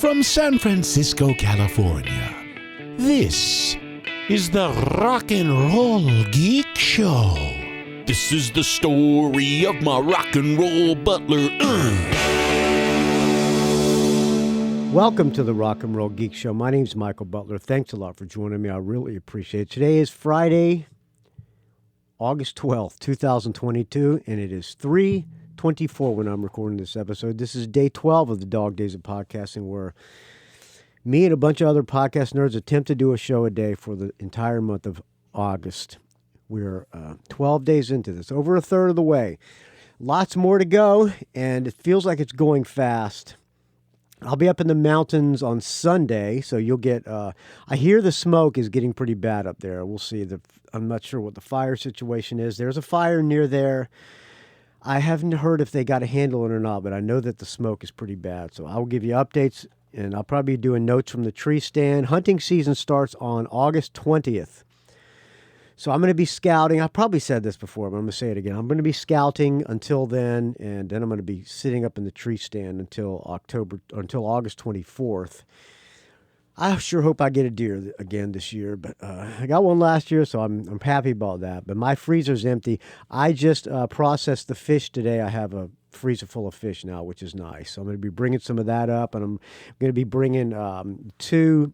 From San Francisco, California, this is the Rock and Roll Geek Show. This is the story of my rock and roll butler. Welcome to the Rock and Roll Geek Show. My name's Michael Butler. Thanks a lot for joining me. I really appreciate it. Today is Friday, August 12th, 2022, and it is 3:24 when I'm recording this episode. This is day 12 of the Dog Days of Podcasting, where me and a bunch of other podcast nerds attempt to do a show a day for the entire month of August. We're 12 days into this, over a third of the way. Lots more to go, and it feels like it's going fast. I'll be up in the mountains on Sunday, so you'll get, I hear the smoke is getting pretty bad up there. We'll see. I'm not sure what the fire situation is. There's a fire near there. I haven't heard if they got a handle on it or not, but I know that the smoke is pretty bad. So I'll give you updates, and I'll probably be doing notes from the tree stand. Hunting season starts on August 20th. So I'm going to be scouting. I probably said this before, but I'm going to say it again. I'm going to be scouting until then, and then I'm going to be sitting up in the tree stand until August 24th. I sure hope I get a deer again this year, but I got one last year, so I'm happy about that. But my freezer's empty. I just processed the fish today. I have a freezer full of fish now, which is nice. So I'm going to be bringing some of that up, and I'm going to be bringing two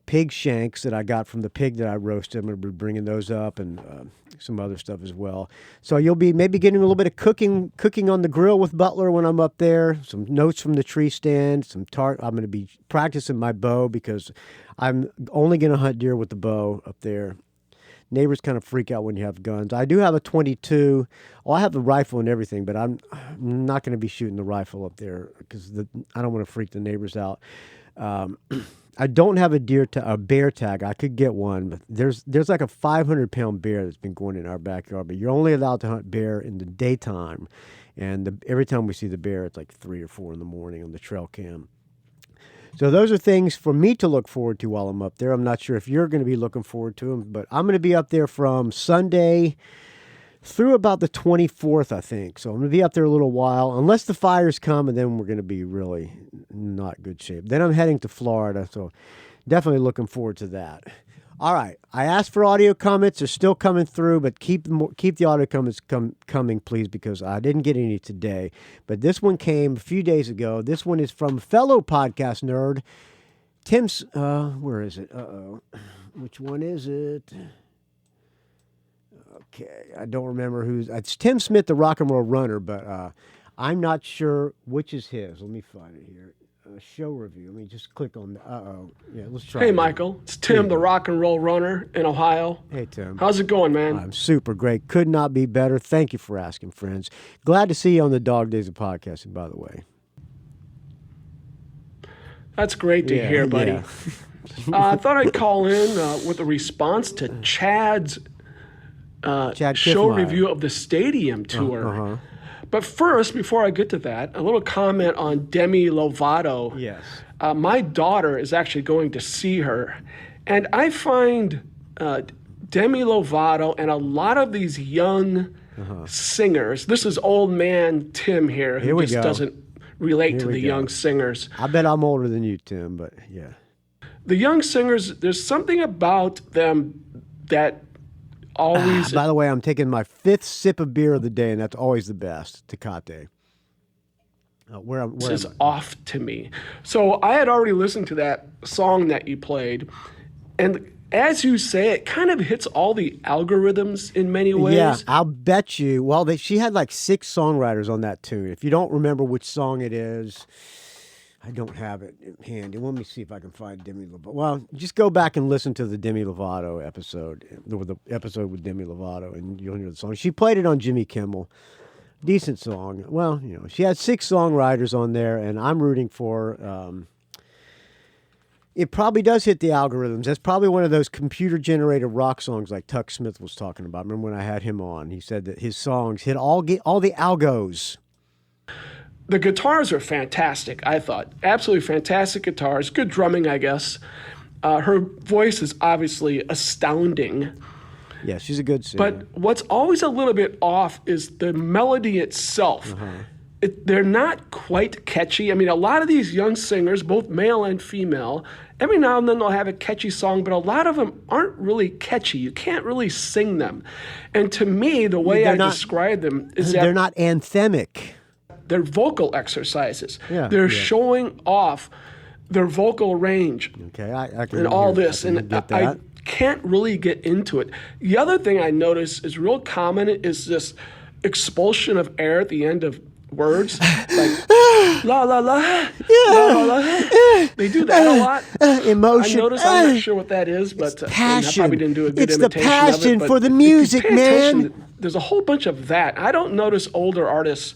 pig shanks that I got from the pig that I roasted. I'm going to be bringing those up, and some other stuff as well. So you'll be maybe getting a little bit of cooking on the grill with Butler when I'm up there. Some notes from the tree stand. I'm going to be practicing my bow because I'm only going to hunt deer with the bow up there. Neighbors kind of freak out when you have guns. I do have a .22. Well, I have the rifle and everything, but I'm not going to be shooting the rifle up there because I don't want to freak the neighbors out. I don't have a bear tag. I could get one, but there's like a 500-pound bear that's been going in our backyard. But you're only allowed to hunt bear in the daytime, and every time we see the bear, it's like 3 or 4 in the morning on the trail cam. So those are things for me to look forward to while I'm up there. I'm not sure if you're going to be looking forward to them, but I'm going to be up there from Sunday through about the 24th, I think. So I'm going to be up there a little while, unless the fires come, and then we're going to be really not good shape. Then I'm heading to Florida, so definitely looking forward to that. All right, I asked for audio comments. They're still coming through, but keep the audio comments coming, please, because I didn't get any today. But this one came a few days ago. This one is from fellow podcast nerd, Tim's, where is it? Which one is it? Okay, I don't remember who's. It's Tim Smith, the Rock and Roll Runner, but I'm not sure which is his. Let me find it here. Show review. Let me just click on the. Yeah, let's try. Hey, Michael. It's Tim, the Rock and Roll Runner in Ohio. Hey, Tim. How's it going, man? I'm super great. Could not be better. Thank you for asking, friends. Glad to see you on the Dog Days of Podcasting, by the way. That's great to hear, buddy. Yeah. I thought I'd call in with a response to Chad's show review of the stadium tour. But first, before I get to that, a little comment on Demi Lovato. Yes. My daughter is actually going to see her, and I find Demi Lovato and a lot of these young singers, this is old man Tim here, who just doesn't relate to the young singers. I bet I'm older than you, Tim, but yeah. The young singers, there's something about them that always... By the way, I'm taking my 5th sip of beer of the day, and that's always the best, Tecate. This is off to me. So I had already listened to that song that you played, and as you say, it kind of hits all the algorithms in many ways. Yeah, I'll bet you. Well, she had like 6 songwriters on that tune. If you don't remember which song it is... I don't have it handy. Let me see if I can find Demi Lovato. Well, just go back and listen to the Demi Lovato episode, the episode with Demi Lovato, and you'll hear the song. She played it on Jimmy Kimmel. Decent song. Well, she had 6 songwriters on there, and I'm rooting for. It probably does hit the algorithms. That's probably one of those computer-generated rock songs like Tuck Smith was talking about. Remember when I had him on? He said that his songs hit all the algos. The guitars are fantastic, I thought. Absolutely fantastic guitars. Good drumming, I guess. Her voice is obviously astounding. Yeah, she's a good singer. But what's always a little bit off is the melody itself. they're not quite catchy. I mean, a lot of these young singers, both male and female, every now and then they'll have a catchy song, but a lot of them aren't really catchy. You can't really sing them. And to me, the way I describe them is that they're not anthemic. They're vocal exercises. Yeah, they're showing off their vocal range. Okay, I can and all hear, this. And get I that. can't really get into it. The other thing I notice is real common is this expulsion of air at the end of words, like la la la, la la la. They do that a lot. Emotion. I notice. I'm not sure what that is, but I probably didn't do a good it's the imitation passion of it. for the If you music, pay man. attention, there's a whole bunch of that. I don't notice older artists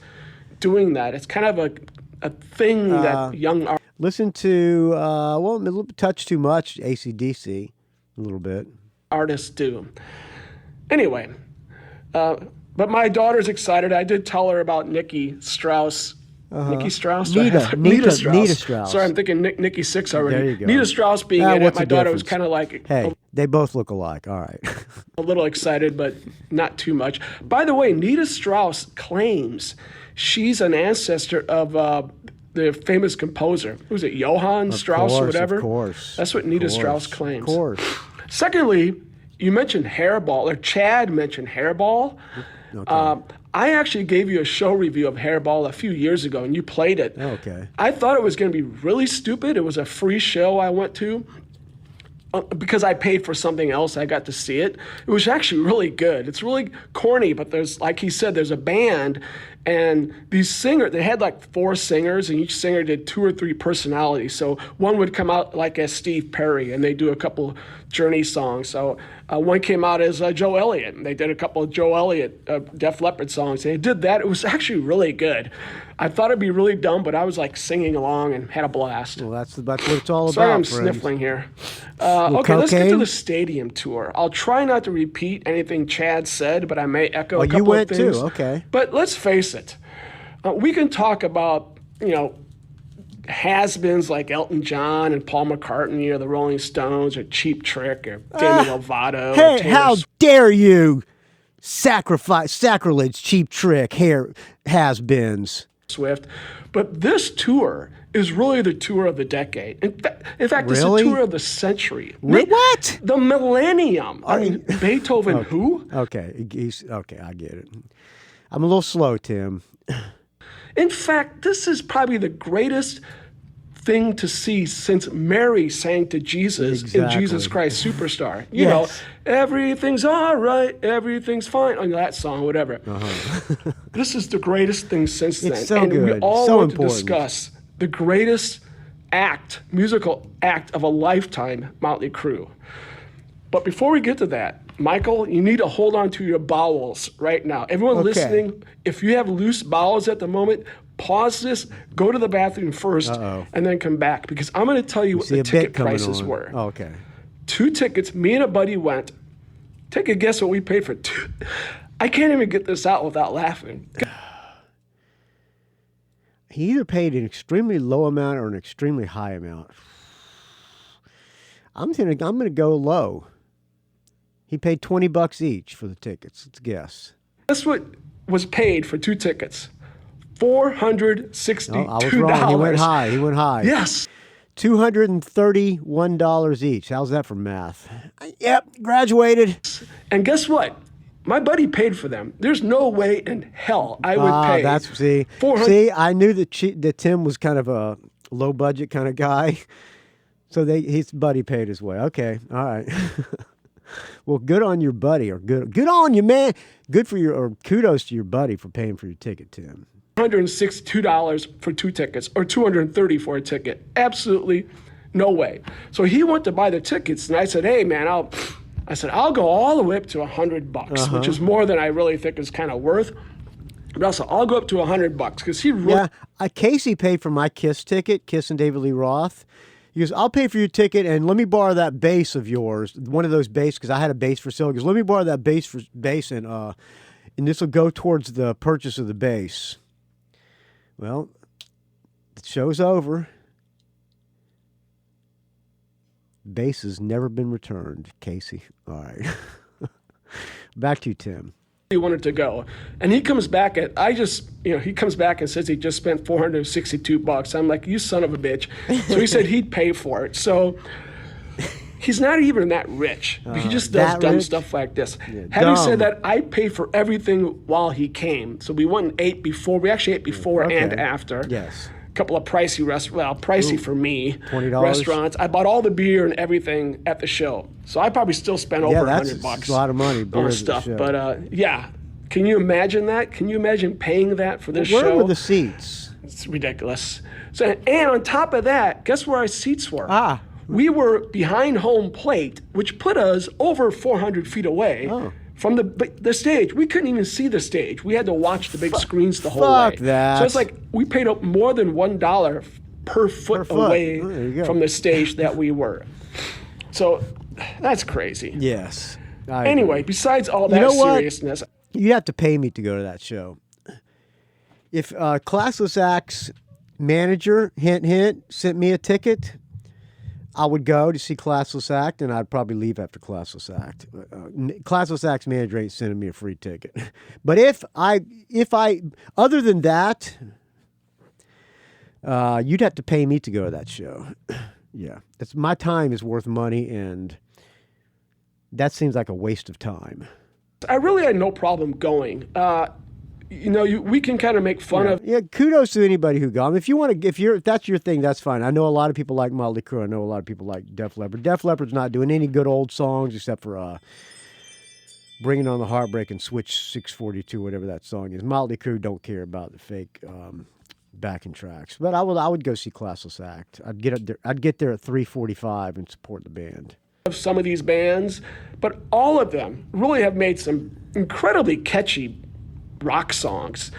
doing that. It's kind of a thing that young artists. Listen to a little touch too much AC/DC, a little bit. Artists do. Anyway. But my daughter's excited. I did tell her about Nikki Strauss. Nikki Strauss? Nita Strauss. Sorry, I'm thinking Nikki Sixx already. There you go. Nita Strauss being in it. What's My the daughter was difference? kind of like Hey, they both look alike. All right. a little excited, but not too much. By the way, Nita Strauss claims she's an ancestor of the famous composer. Who was it, Johann Strauss or whatever? Of course. That's what Nita Strauss claims. Of course. Secondly, you mentioned Hairball, or Chad mentioned Hairball. Okay. I actually gave you a show review of Hairball a few years ago, and you played it. Okay. I thought it was going to be really stupid. It was a free show I went to. Because I paid for something else, I got to see it. It was actually really good. It's really corny, but there's, like he said, there's a band, and these singers, they had like 4 singers, and each singer did 2 or 3 personalities. So one would come out like as Steve Perry, and they do a couple Journey songs. So one came out as Joe Elliott, and they did a couple of Joe Elliott Def Leppard songs. They did that. It was actually really good. I thought it'd be really dumb, but I was like singing along and had a blast. Well, that's what it's all about. Sorry, I'm friends. sniffling here. Okay, let's get to cocaine? the stadium tour. I'll try not to repeat anything Chad said, but I may echo a Oh, couple you went of things. too, okay. But let's face it, we can talk about, has-beens like Elton John and Paul McCartney or the Rolling Stones or Cheap Trick or Demi Lovato. or Hey, Taylor how dare you sacrilege, Cheap Trick, has-beens. Swift. But this tour is really the tour of the decade. In fact, it's the Really? tour of the century. What? The millennium. I mean, Beethoven who? Okay, okay, I get it. I'm a little slow, Tim. In fact, this is probably the greatest thing to see since Mary sang to Jesus in Jesus Christ Superstar. You know, everything's all right, everything's fine. On that song, whatever. This is the greatest thing since then. It's so and we good. all So want important. to discuss the greatest musical act of a lifetime, Motley Crue. But before we get to that, Michael, you need to hold on to your bowels right now. Everyone listening, if you have loose bowels at the moment, pause this, go to the bathroom first, and then come back. Because I'm going to tell you what the ticket prices were. Oh, okay. 2 tickets, me and a buddy went. Take a guess what we paid for 2. I can't even get this out without laughing. He either paid an extremely low amount or an extremely high amount. I'm going to go low. He paid $20 each for the tickets. Let's guess. Guess what was paid for 2 tickets? $462. I was wrong. He went high. Yes. $231 each. How's that for math? Yep, graduated. And guess what? My buddy paid for them. There's no way in hell I would pay. See, I knew that Tim was kind of a low budget kind of guy, so his buddy paid his way. Okay, all right. Well, good on your buddy, or good on you, man. Kudos to your buddy for paying for your ticket, Tim. $162 for 2 tickets, or $230 for a ticket. Absolutely no way. So he went to buy the tickets, and I said, "Hey, man, I'll go all the way up to $100, which is more than I really think is kind of worth." But also, I'll go up to $100 because he really. Yeah, Casey paid for my Kiss ticket, Kiss and David Lee Roth. He goes, "I'll pay for your ticket, and let me borrow that bass of yours, one of those bass, because I had a bass for sale." He goes, "Let me borrow that bass, and this will go towards the purchase of the bass." Well, the show's over. Bass has never been returned, Casey. All right. Back to you, Tim. he wanted to go. And he comes back he comes back and says he just spent $462. I'm like, you son of a bitch. So he said he'd pay for it. So he's not even that rich. He just does dumb stuff like this. Yeah, Having said that, I paid for everything while he came. So we went and ate before. We actually ate before and after. Yes. A couple of pricey pricey for me. $20. Restaurants. I bought all the beer and everything at the show. So I probably still spent over $100. That's a lot of money. On stuff. But yeah. Can you imagine that? Can you imagine paying that for this show? Where were the seats? It's ridiculous. So, and on top of that, guess where our seats were? We were behind home plate, which put us over 400 feet away from the stage. We couldn't even see the stage. We had to watch the big screens the whole way. Fuck that. So it's like we paid up more than $1 per foot away from the stage that we were. So that's crazy. Yes. Anyway, besides all that seriousness. You have to pay me to go to that show. If Classless Act's manager, hint, hint, sent me a ticket, I would go to see Classless Act, and I'd probably leave after Classless Act. Classless Act's manager ain't sending me a free ticket. But if I, other than that, you'd have to pay me to go to that show. Yeah, my time is worth money, and that seems like a waste of time. I really had no problem going. We can kind of make fun of. Yeah, kudos to anybody who got. If that's your thing, that's fine. I know a lot of people like Motley Crue. I know a lot of people like Def Leppard. Def Leppard's not doing any good old songs except for Bringing On the Heartbreak and Switch 642, whatever that song is. Motley Crue don't care about the fake backing tracks. But I would go see Classless Act. I'd get there at 3:45 and support the band. Of some of these bands, but all of them really have made some incredibly catchy rock songs.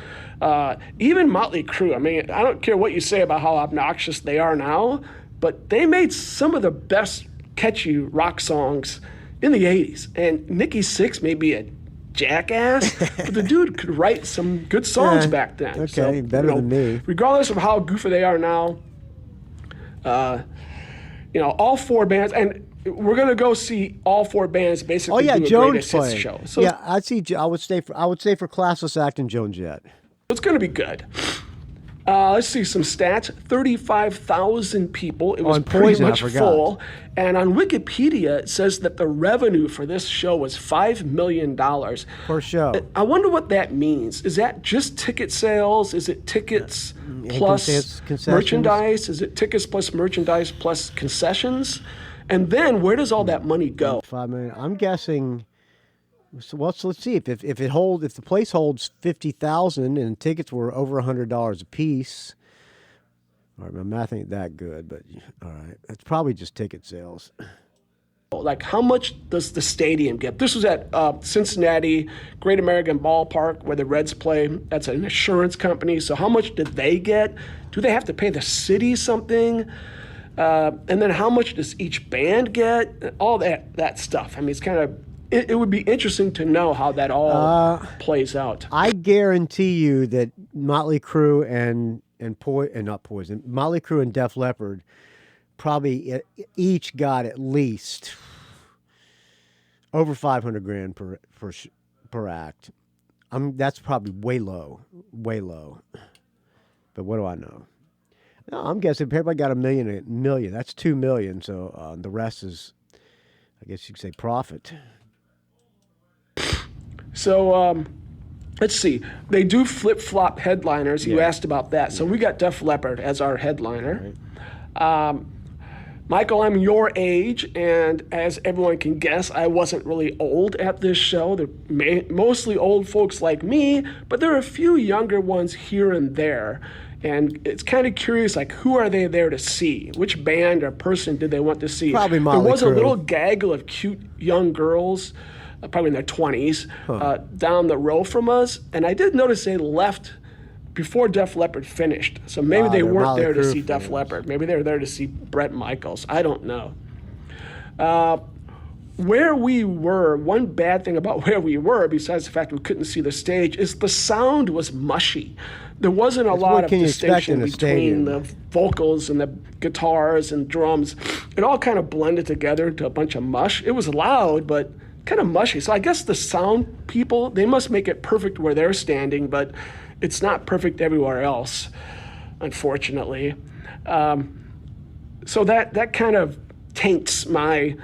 Even Motley Crue, I mean, I don't care what you say about how obnoxious they are now, but they made some of the best catchy rock songs in the 80s. And Nikki Sixx may be a jackass, but the dude could write some good songs back then. Okay, so, better than me. Regardless of how goofy they are now, all four bands, and we're gonna go see all four bands basically. Oh yeah, do a Jones greatest hits playing. show. So yeah, I would say for Classless Act and Jones Jett. it's gonna be good. Let's see some stats. 35,000 people. It was pretty much full. And on Wikipedia, it says that the revenue for this show was $5 million per show. I wonder what that means. Is that just ticket sales? Is it tickets plus merchandise? Is it tickets plus merchandise plus concessions? And then where does all that money go? $5 million. I'm guessing. So let's see if the place holds 50,000 and tickets were over $100 a piece. All right, my math ain't that good, but all right, it's probably just ticket sales. Like, how much does the stadium get? This was at Cincinnati, Great American Ballpark, where the Reds play. That's an insurance company. So how much did they get? Do they have to pay the city something? And then how much does each band get? All that stuff. I mean, it's kind of. It would be interesting to know how that all plays out. I guarantee you that Motley Crue and Motley Crue and Def Leppard probably each got at least over $500,000 per act. That's probably way low. But what do I know? No, I'm guessing everybody got a million. That's $2 million. So the rest is, I guess you could say, profit. So let's see. They do flip-flop headliners. You asked about that. So we got Def Leppard as our headliner. Right. Michael, I'm your age, and as everyone can guess, I wasn't really old at this show. They're mostly old folks like me, but there are a few younger ones here and there. And it's kind of curious, like, who are they there to see? Which band or person did they want to see? Probably Motley Crue. There was a little gaggle of cute young girls, probably in their 20s, down the row from us. And I did notice they left before Def Leppard finished. So maybe they weren't there to see Def Leppard. Maybe they were there to see Bret Michaels. I don't know. Where we were, one bad thing about where we were, besides the fact we couldn't see the stage, is the sound was mushy. There wasn't a lot of distinction between the vocals and the guitars and drums. It all kind of blended together into a bunch of mush. It was loud, but kind of mushy. So I guess the sound people, they must make it perfect where they're standing, but it's not perfect everywhere else, unfortunately. So that kind of taints my,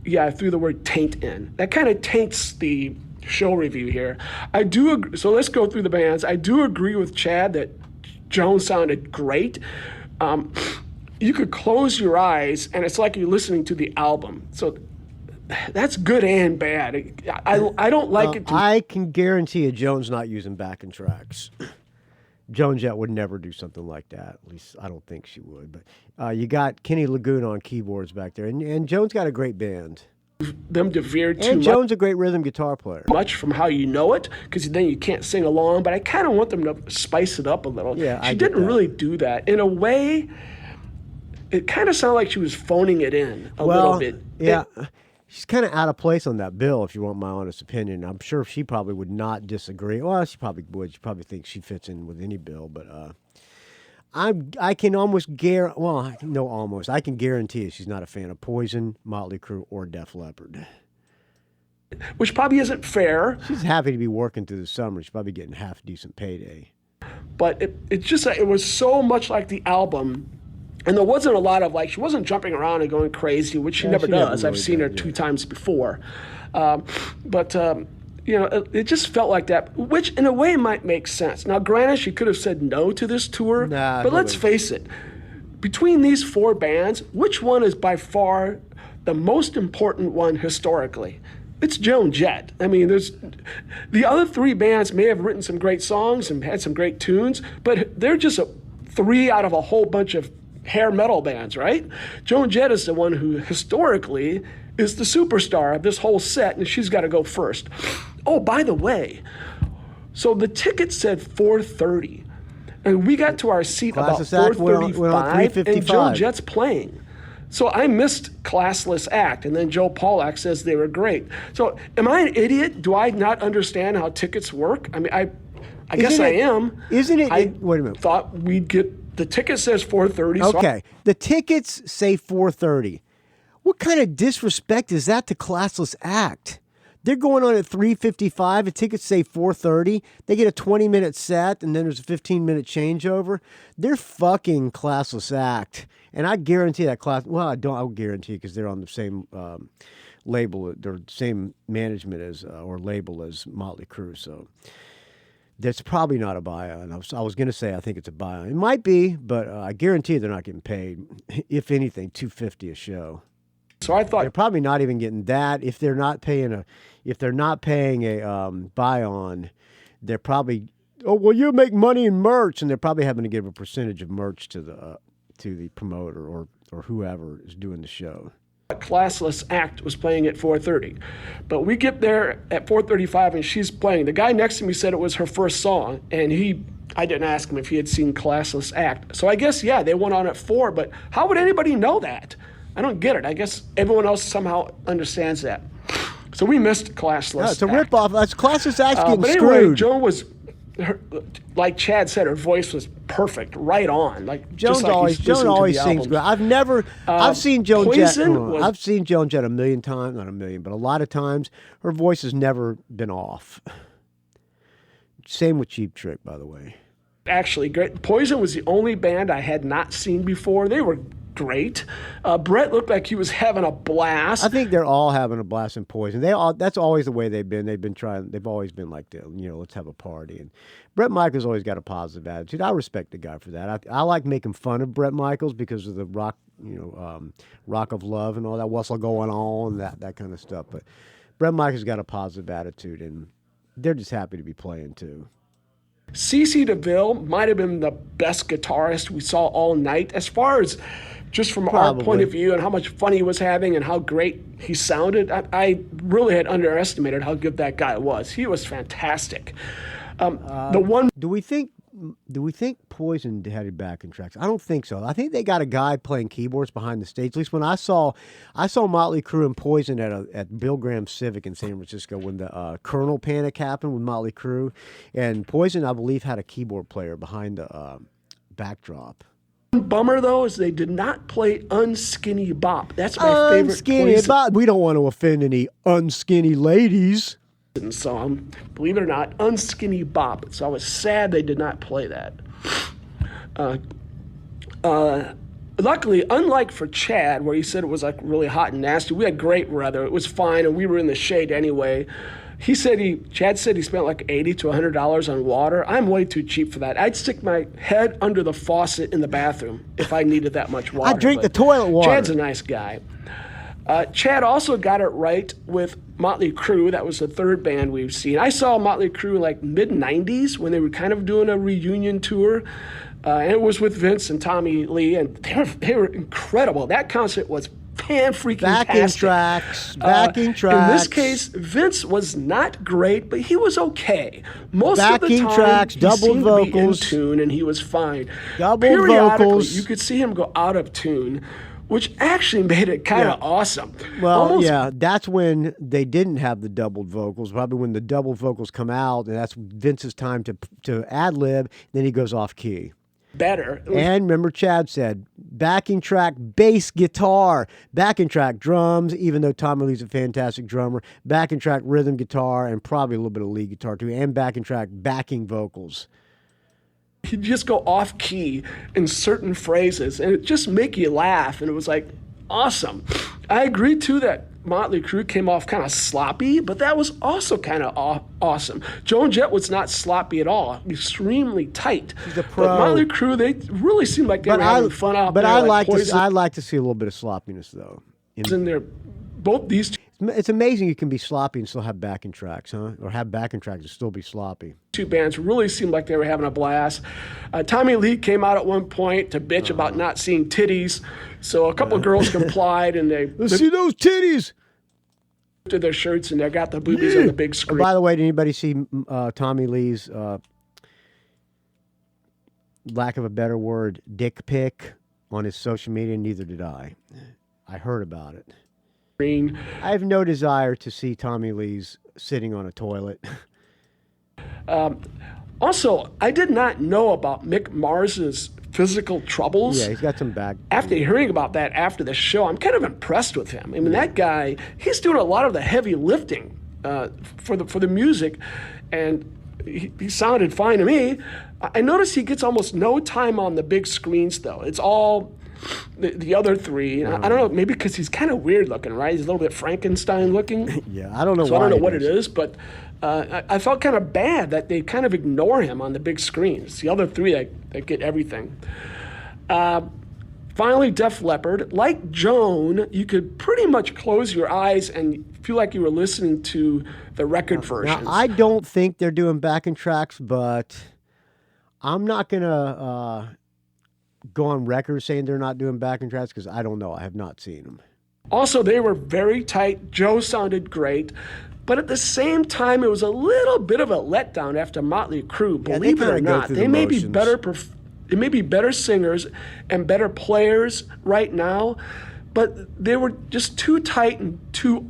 I threw the word taint in. That kind of taints the show review here. I do agree, so let's go through the bands. I do agree with Chad that Joan sounded great. You could close your eyes and it's like you're listening to the album. So that's good and bad. I don't like it. I can guarantee you Joan's not using backing tracks. Joan Jett would never do something like that. At least I don't think she would. But you got Kenny Laguna on keyboards back there. And Joan's got a great band. Them to veer too and Joan's a great rhythm guitar player. Much from how you know it, because then you can't sing along. But I kind of want them to spice it up a little. Yeah, she didn't really do that. In a way, it kind of sounded like she was phoning it in a little bit. Yeah. She's kind of out of place on that bill, if you want my honest opinion. I'm sure she probably would not disagree. Well, she probably would. She probably thinks she fits in with any bill. But I can almost guarantee. Well, no, almost. I can guarantee you she's not a fan of Poison, Motley Crue, or Def Leppard. Which probably isn't fair. She's happy to be working through the summer. She's probably getting half decent payday. But it's just it was so much like the album. And there wasn't a lot of, she wasn't jumping around and going crazy, which she never does. I've seen her 2 times before. It just felt like that, which in a way might make sense. Now, granted, she could have said no to this tour, but let's face it. Between these 4 bands, which one is by far the most important one historically? It's Joan Jett. I mean, the other 3 bands may have written some great songs and had some great tunes, but they're just 3 out of a whole bunch of hair metal bands, right? Joan Jett is the one who historically is the superstar of this whole set, and she's got to go first. Oh, by the way, so the ticket said 4:30, and we got to our seat about 4:35, and Joan Jett's playing. So I missed Classless Act, and then Joe Pawlak says they were great. So am I an idiot? Do I not understand how tickets work? I mean, I guess I am. Isn't it? I wait a minute. Thought we'd get. The ticket says 4:30. Okay, the tickets say 4:30. What kind of disrespect is that to Classless Act? They're going on at 3:55. The tickets say 4:30. They get a 20-minute set, and then there's a 15-minute changeover. They're fucking Classless Act, and I guarantee that class. Well, I'll guarantee because they're on the same label, they're the same management as or label as Motley Crue. So. That's probably not a buy-on. I was going to say I think it's a buy-on. It might be, but I guarantee they're not getting paid. If anything, $250 a show. So I thought they're probably not even getting that. If they're not paying a buy-on, they're probably you make money in merch, and they're probably having to give a percentage of merch to the promoter or whoever is doing the show. Classless Act was playing at 4:30, but we get there at 4:35 and she's playing. The guy next to me said it was her first song, and I didn't ask him if he had seen Classless Act. So I guess they went on at 4, but how would anybody know that? I don't get it. I guess everyone else somehow understands that. So we missed Classless Act. It's a ripoff. That's Classless Act getting but screwed. Anyway, Joan was. Like Chad said, her voice was perfect, right on. Joan always sings good. I've seen Joan Jett. I've seen Joan Jett a million times, not a million, but a lot of times. Her voice has never been off. Same with Cheap Trick, by the way. Actually, great. Poison was the only band I had not seen before. They were great. Brett looked like he was having a blast. I think they're all having a blast in Poison. That's always the way they've been. They've always been like, let's have a party. And Bret Michaels always got a positive attitude. I respect the guy for that. I like making fun of Bret Michaels because of the rock, Rock of Love and all that, what's all going on, that kind of stuff. But Bret Michaels got a positive attitude, and they're just happy to be playing too. CeCe DeVille might have been the best guitarist we saw all night, as far as just from our point of view and how much fun he was having and how great he sounded. I really had underestimated how good that guy was. He was fantastic. Do we think Poison had backing tracks? I don't think so. I think they got a guy playing keyboards behind the stage. At least when I saw Motley Crue and Poison at Bill Graham Civic in San Francisco when the Colonel Panic happened with Motley Crue, and Poison, I believe, had a keyboard player behind the backdrop. Bummer, though, is they did not play Unskinny Bop. That's my favorite Unskinny Poison Bop. We don't want to offend any unskinny ladies. song. Believe it or not, Unskinny Bop. So I was sad they did not play that. Luckily, unlike for Chad, where he said it was like really hot and nasty, we had great weather. It was fine, and we were in the shade anyway. Chad said he spent like $80 to $100 on water. I'm way too cheap for that. I'd stick my head under the faucet in the bathroom if I needed that much water. I drink the toilet water. Chad's a nice guy. Chad also got it right with Motley Crue. That was the third band we've seen. I saw Motley Crue like mid-90s when they were kind of doing a reunion tour. And it was with Vince and Tommy Lee, and they were incredible. That concert was fan-freaking-tastic. Backing tracks. In this case, Vince was not great, but he was okay. Most of the Backing time, tracks, he double seemed vocals. to be in tune, and he was fine. Double Periodically, vocals. you could see him go out of tune, which actually made it kind of awesome. Well, yeah, that's when they didn't have the doubled vocals. Probably when the double vocals come out, and that's Vince's time to ad-lib, then he goes off-key. Better. And remember, Chad said, backing track, bass guitar, backing track, drums, even though Tommy Lee's a fantastic drummer, backing track, rhythm guitar, and probably a little bit of lead guitar too, and backing track, backing vocals. He'd just go off key in certain phrases, and it just make you laugh, and it was like awesome. I agree too that Motley Crue came off kind of sloppy, but that was also kind of awesome. Joan Jett was not sloppy at all, extremely tight. She's a pro. But Motley Crue, they really seemed like they were having fun out there. But I like to see a little bit of sloppiness though. In there, both these two. It's amazing you can be sloppy and still have backing tracks, huh? Or have backing tracks and still be sloppy. Two bands really seemed like they were having a blast. Tommy Lee came out at one point to bitch about not seeing titties, so a couple of girls complied, and Let's see those titties. To their shirts, and they got the boobies on the big screen. By the way, did anybody see Tommy Lee's, lack of a better word, dick pic on his social media? Neither did I. I heard about it. I have no desire to see Tommy Lee's sitting on a toilet. Also, I did not know about Mick Mars's physical troubles. Yeah, he's got some back. After hearing about that after the show, I'm kind of impressed with him. I mean, that guy, he's doing a lot of the heavy lifting for the music, and he sounded fine to me. I noticed he gets almost no time on the big screens, though. It's all the other three. I don't know, maybe because he's kind of weird looking, right? He's a little bit Frankenstein looking. Yeah, I don't know so why. I don't know what it is, but I felt kind of bad that they kind of ignore him on the big screens. The other three that get everything. Finally, Def Leppard. Like Joan, you could pretty much close your eyes and feel like you were listening to the record versions. Now, I don't think they're doing backing tracks, but I'm not going to go on record saying they're not doing backing tracks because I don't know. I have not seen them. Also, they were very tight. Joe sounded great. But at the same time, it was a little bit of a letdown after Motley Crue. Believe it or not, they may be better. They may be better singers and better players right now, but they were just too tight and too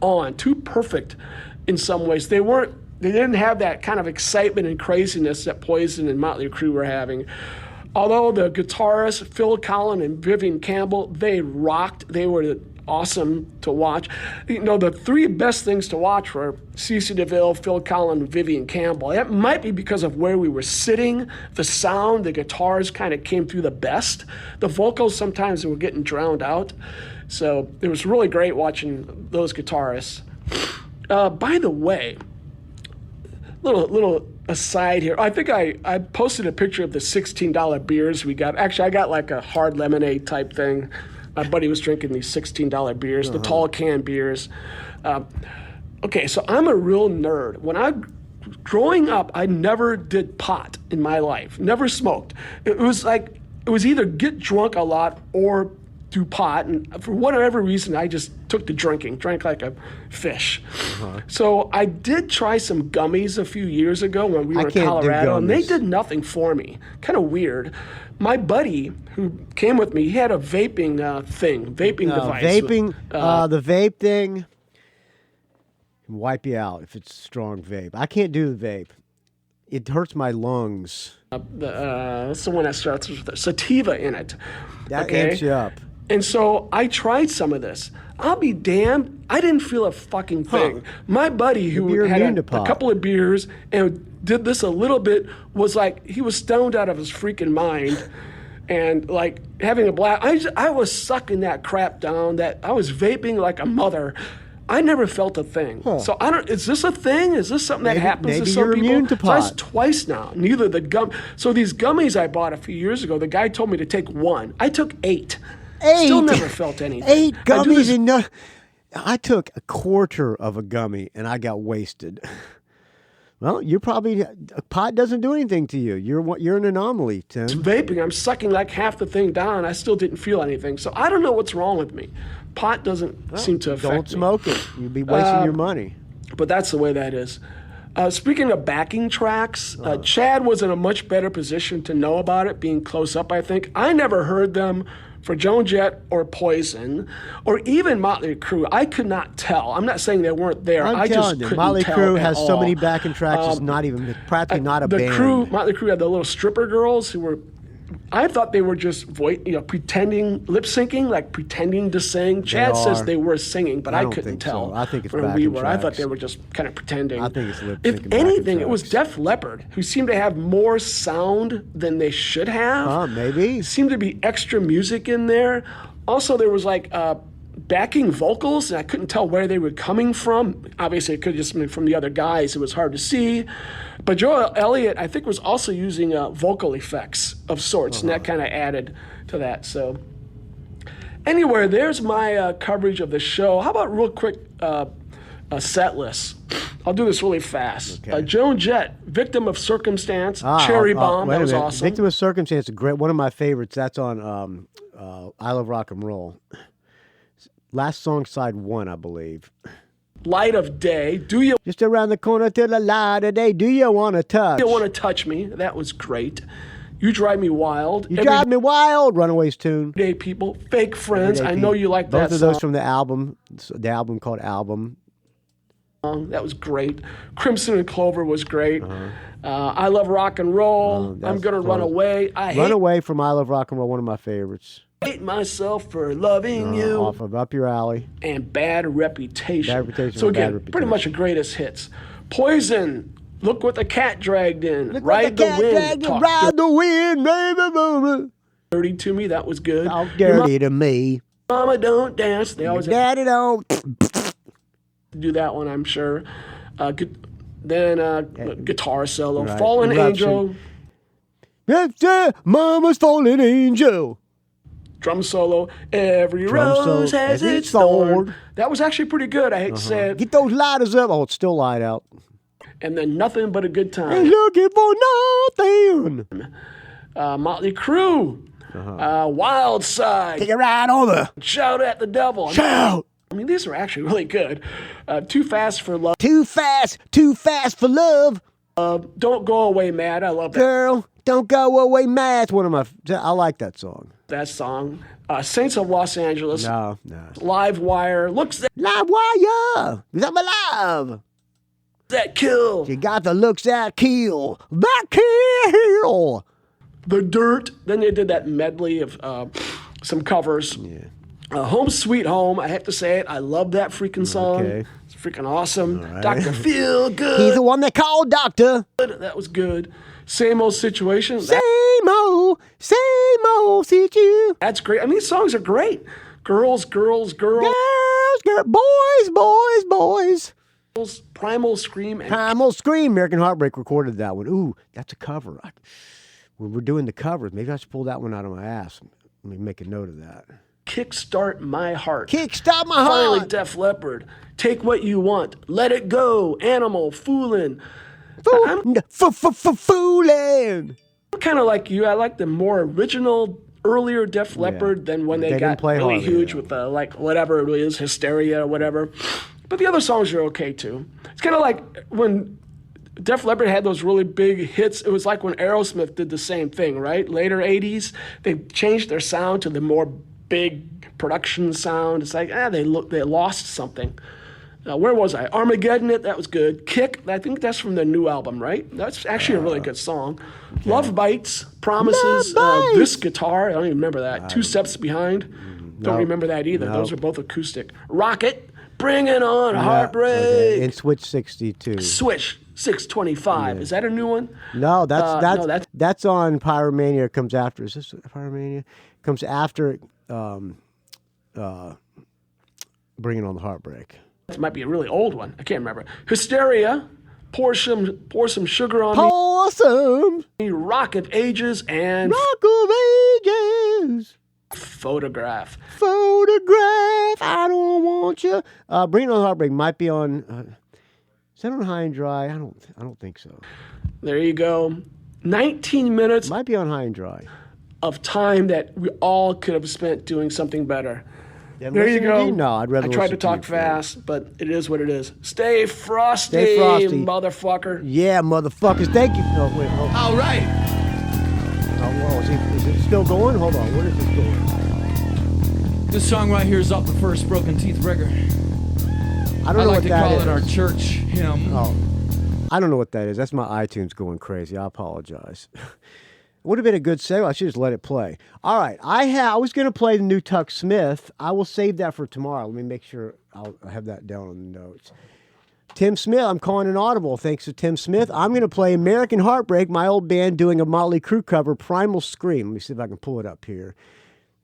perfect in some ways. They didn't have that kind of excitement and craziness that Poison and Motley Crue were having. Although the guitarists, Phil Collin and Vivian Campbell, they rocked. They were awesome to watch. You know, the three best things to watch were CeCe DeVille, Phil Collin, and Vivian Campbell. That might be because of where we were sitting. The sound, the guitars kind of came through the best. The vocals, sometimes they were getting drowned out. So it was really great watching those guitarists. By the way, little aside here. I think I posted a picture of the $16 beers we got. Actually, I got like a hard lemonade type thing. My buddy was drinking these $16 beers, the tall can beers. Okay, so I'm a real nerd. Growing up, I never did pot in my life, never smoked. It was either get drunk a lot or do pot, and for whatever reason, I just took to drank like a fish. So I did try some gummies a few years ago when we were in Colorado, and they did nothing for me. Kind of weird. My buddy who came with me, he had a vaping device. The vape thing can wipe you out if it's strong vape. I can't do the vape. It hurts my lungs. That's the one that starts with sativa in it. That amps you up. And so I tried some of this. I'll be damned, I didn't feel a fucking thing. My buddy who had a couple of beers and did this a little bit was like, he was stoned out of his freaking mind and like having a blast. I was sucking that crap down, that I was vaping like a mother. I never felt a thing. So is this a thing? Is this something that happens to some people? Maybe you're immune to pot. So that's twice now. So these gummies I bought a few years ago, the guy told me to take one. I took 8. Still never felt anything. 8 gummies I took a quarter of a gummy and I got wasted. Well, pot doesn't do anything to you. You're an anomaly, Tim. It's vaping. I'm sucking like half the thing down. I still didn't feel anything. So I don't know what's wrong with me. Pot doesn't seem to affect me. Don't smoke it. You'll be wasting your money. But that's the way that is. Speaking of backing tracks, Chad was in a much better position to know about it, being close up, I think. I never heard them for Joan Jett or Poison or even Motley Crue. I could not tell. I'm not saying they weren't there. I just couldn't tell. Motley Crue has so many backing tracks. It's not even practically not a band. Motley Crue had the little stripper girls who were. I thought they were just pretending, lip syncing, like pretending to sing. Chad says they were singing, but I couldn't tell. So. I think it's where we were. I thought they were just kind of pretending. I think it's lip If syncing. anything, it was Def Leppard, who seemed to have more sound than they should have. Maybe. Seemed to be extra music in there. Also, there was like backing vocals, and I couldn't tell where they were coming from. Obviously, it could have just been from the other guys. It was hard to see. But Joel Elliott, I think, was also using vocal effects of sorts, and that kind of added to that. So anyway, there's my coverage of the show. How about real quick a set list? I'll do this really fast. Okay. Joan Jett, Victim of Circumstance, Cherry Bomb, that was awesome. Victim of Circumstance, one of my favorites. That's on I Love Rock and Roll. Last song, side 1, I believe. Light of Day. Do you just around the corner to the light of day? Do you want to touch? You want to touch me? That was great. You Drive Me Wild. You Drive Me Wild. Runaways tune. Day People. Fake Friends. I know you like that song. Both of those from the album called Album. That was great. Crimson and Clover was great. I Love Rock and Roll. I'm Gonna Run Away. Run Away from I Love Rock and Roll. One of my favorites. Hate Myself for Loving You. Off of Up Your Alley. And Bad Reputation. Bad Reputation. So again, pretty much the greatest hits. Poison. Look What the Cat Dragged In. Ride the Wind. Ride the Wind, baby. Dirty to Me. That was good. Talk dirty to me. Mama Don't Dance. They always Daddy Don't do that one, I'm sure. Then guitar solo. Right. Fallen Angel. Mama's Fallen Angel. Drum solo. Every rose has its thorn. That was actually pretty good. I hate to say it. Get those lighters up. Oh, it's still light out. And then Nothing But a Good Time. Ain't looking for nothing. Motley Crue. Wild Side. Take it right over. Shout at the Devil. Shout. I mean, these are actually really good. Too Fast for Love. Too fast for love. Don't Go Away Mad. I love that. Girl, don't go away mad. I like that song. That song. Saints of Los Angeles. No. Live Wire. Looks Live Wire. I'm alive. That kill. You got the looks that kill. That kill. The Dirt. Then they did that medley of some covers. Yeah. Home Sweet Home. I have to say it. I love that freaking song. Okay. It's freaking awesome. Right. Dr. Feel Good. He's the one they call Doctor. That was good. Same Old Situation. Same old situation. That's great. I mean, these songs are great. Girls. Boys. Primal Scream. Primal Scream. American Heartbreak recorded that one. Ooh, that's a cover. We're doing the covers. Maybe I should pull that one out of my ass. Let me make a note of that. Kickstart My Heart. Kickstart My Heart. Finally, Def Leppard. Take What You Want. Let It Go. Animal. Foolin'. Foolin'. I'm kind of like you. I like the more original, earlier Def Leppard than when they got really Harvey, huge with the, like, whatever it is, Hysteria or whatever. But the other songs are okay, too. It's kind of like when Def Leppard had those really big hits. It was like when Aerosmith did the same thing, right? Later 80s, they changed their sound to the more big production sound. It's like, they lost something. Where was I? Armageddon It, that was good. Kick, I think that's from their new album, right? That's actually a really good song. Okay. Love Bites, Promises, This Guitar, I don't even remember that. Two Steps Behind, don't remember that either. Those are both acoustic. Rocket, Bring It On, Heartbreak. Okay. And Switch 62. Switch 625, is that a new one? No, that's on Pyromania, comes after. Is this Pyromania? Comes after Bring It On the Heartbreak. It might be a really old one. I can't remember. Hysteria, Pour Some Sugar on Me, Rock of Ages, and Rock of Ages. Photograph. I don't want you. Bring It On the Heartbreak might be on. Is that on High and Dry? I don't think so. There you go. 19 minutes. Might be on High and Dry. Of time that we all could have spent doing something better. There you go. No, I'd rather. I tried to talk fast, but it is what it is. Stay frosty, motherfucker. Yeah, motherfuckers. Thank you. No, wait. Hold on. All right. Oh, is it still going? Hold on. What is this going? This song right here is off the first Broken Teeth record. I don't know what that is. I like to call it our church hymn. Oh, I don't know what that is. That's my iTunes going crazy. I apologize. Would have been a good save. I should just let it play. All right. I was going to play the new Tuck Smith. I will save that for tomorrow. Let me make sure I'll have that down on the notes. Tim Smith. I'm calling an audible. Thanks to Tim Smith. I'm going to play American Heartbreak, my old band doing a Motley Crue cover, Primal Scream. Let me see if I can pull it up here.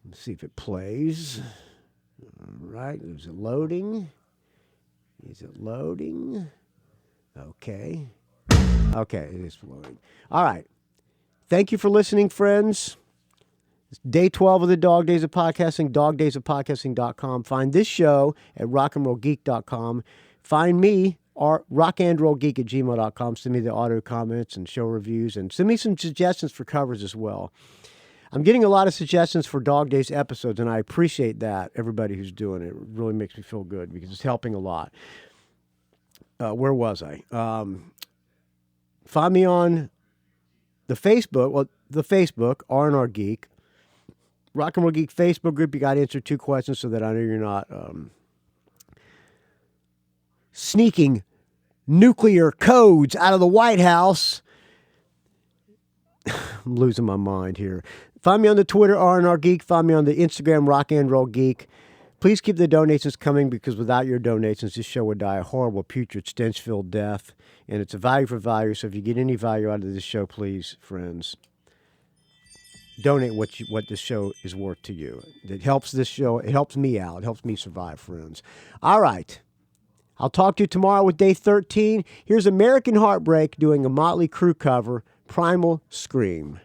Let's see if it plays. All right. Is it loading? Okay. Okay. It is loading. All right. Thank you for listening, friends. It's day 12 of the Dog Days of Podcasting, dogdaysofpodcasting.com. Find this show at rockandrollgeek.com. Find me, rockandrollgeek@gmail.com. Send me the audio comments and show reviews, and send me some suggestions for covers as well. I'm getting a lot of suggestions for Dog Days episodes, and I appreciate that, everybody who's doing it. It really makes me feel good because it's helping a lot. Where was I? Find me on the Facebook, R&R Geek. Rock and Roll Geek Facebook group. You got to answer 2 questions so that I know you're not sneaking nuclear codes out of the White House. I'm losing my mind here. Find me on the Twitter, R&R Geek. Find me on the Instagram, Rock and Roll Geek. Please keep the donations coming, because without your donations, this show would die a horrible, putrid, stench-filled death. And it's a value for value, so if you get any value out of this show, please, friends, donate what this show is worth to you. It helps this show. It helps me out. It helps me survive, friends. All right. I'll talk to you tomorrow with day 13. Here's American Heartbreak doing a Motley Crue cover, Primal Scream.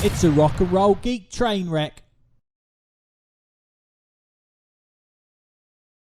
It's a rock and roll geek train wreck.